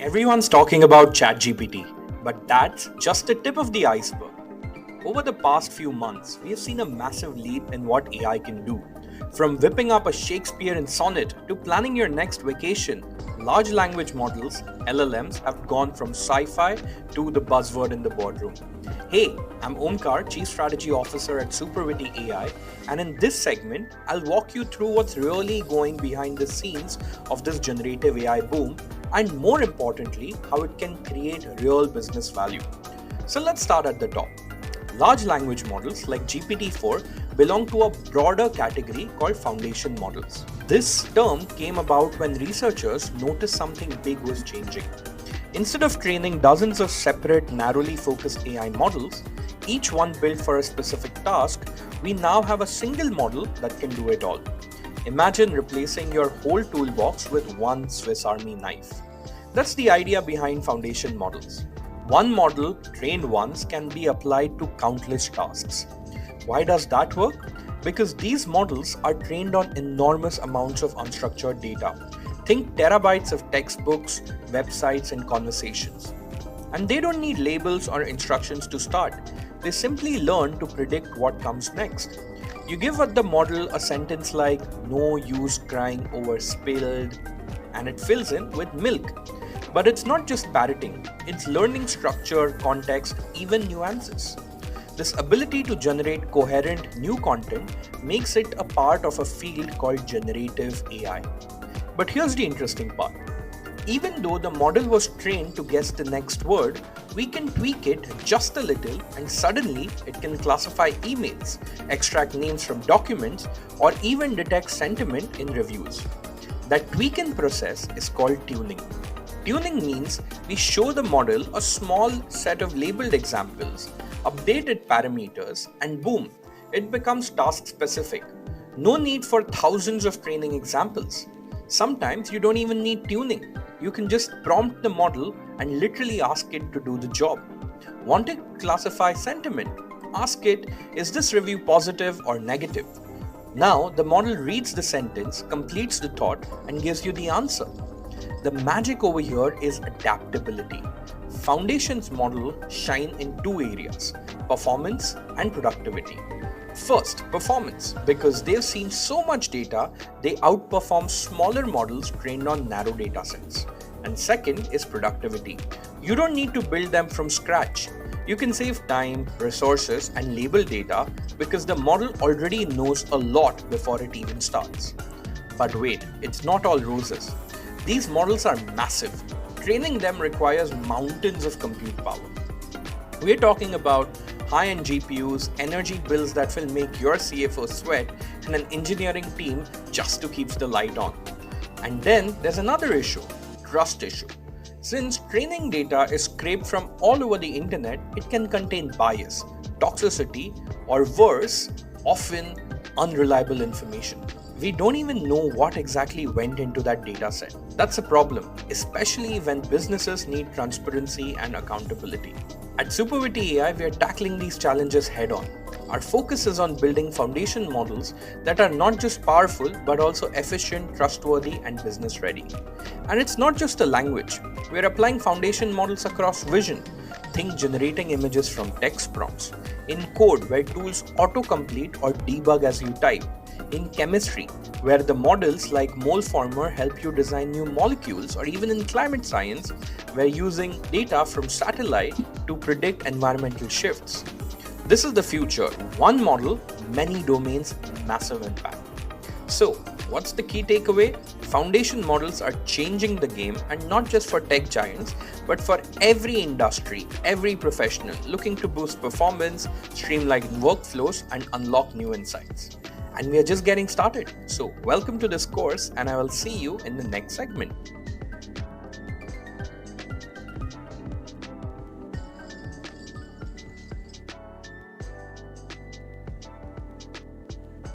Everyone's talking about ChatGPT, but that's just the tip of the iceberg. Over the past few months, we have seen a massive leap in what AI can do. From whipping up a Shakespearean sonnet to planning your next vacation, large language models, LLMs, have gone from sci fi to the buzzword in the boardroom. Hey, I'm Omkar, Chief Strategy Officer at Superwitty AI, and in this segment, I'll walk you through what's really going behind the scenes of this generative AI boom, and more importantly, how it can create real business value. So let's start at the top. Large language models like GPT-4 belong to a broader category called foundation models. This term came about when researchers noticed something big was changing. Instead of training dozens of separate, narrowly focused AI models, each one built for a specific task, we now have a single model that can do it all. Imagine replacing your whole toolbox with one Swiss Army knife. That's the idea behind foundation models. One model trained once can be applied to countless tasks. Why does that work? Because these models are trained on enormous amounts of unstructured data. Think terabytes of textbooks, websites, and conversations. And they don't need labels or instructions to start. They simply learn to predict what comes next. You give the model a sentence like, "No use crying over spilled," and it fills in with milk. But it's not just parroting, it's learning structure, context, even nuances. This ability to generate coherent new content makes it a part of a field called generative AI. But here's the interesting part. Even though the model was trained to guess the next word, we can tweak it just a little and suddenly it can classify emails, extract names from documents, or even detect sentiment in reviews. That tweaking process is called tuning. Tuning means we show the model a small set of labeled examples, updated parameters, and boom, it becomes task specific. No need for thousands of training examples. Sometimes you don't even need tuning. You can just prompt the model and literally ask it to do the job. Want to classify sentiment? Ask it, is this review positive or negative? Now the model reads the sentence, completes the thought, and gives you the answer. The magic over here is adaptability. Foundations model shine in two areas, performance and productivity. First, performance, because they've seen so much data, they outperform smaller models trained on narrow data sets. And second is productivity. You don't need to build them from scratch. You can save time, resources, and label data because the model already knows a lot before it even starts. But wait, it's not all roses. These models are massive. Training them requires mountains of compute power. We're talking about high-end GPUs, energy bills that will make your CFO sweat, and an engineering team just to keep the light on. And then there's another issue, trust issue. Since training data is scraped from all over the internet, it can contain bias, toxicity, or worse, often unreliable information. We don't even know what exactly went into that data set. That's a problem, especially when businesses need transparency and accountability. At Superwitty AI, we are tackling these challenges head on. Our focus is on building foundation models that are not just powerful but also efficient, trustworthy, and business ready. And it's not just a language. We're applying foundation models across vision. Think generating images from text prompts. In code, where tools autocomplete or debug as you type. In chemistry, where the models like Moleformer help you design new molecules, or even in climate science, where using data from satellite to predict environmental shifts. This is the future. One model, many domains, massive impact. So, what's the key takeaway? Foundation models are changing the game, and not just for tech giants, but for every industry, every professional looking to boost performance, streamline workflows, and unlock new insights. And we are just getting started. So welcome to this course, and I will see you in the next segment.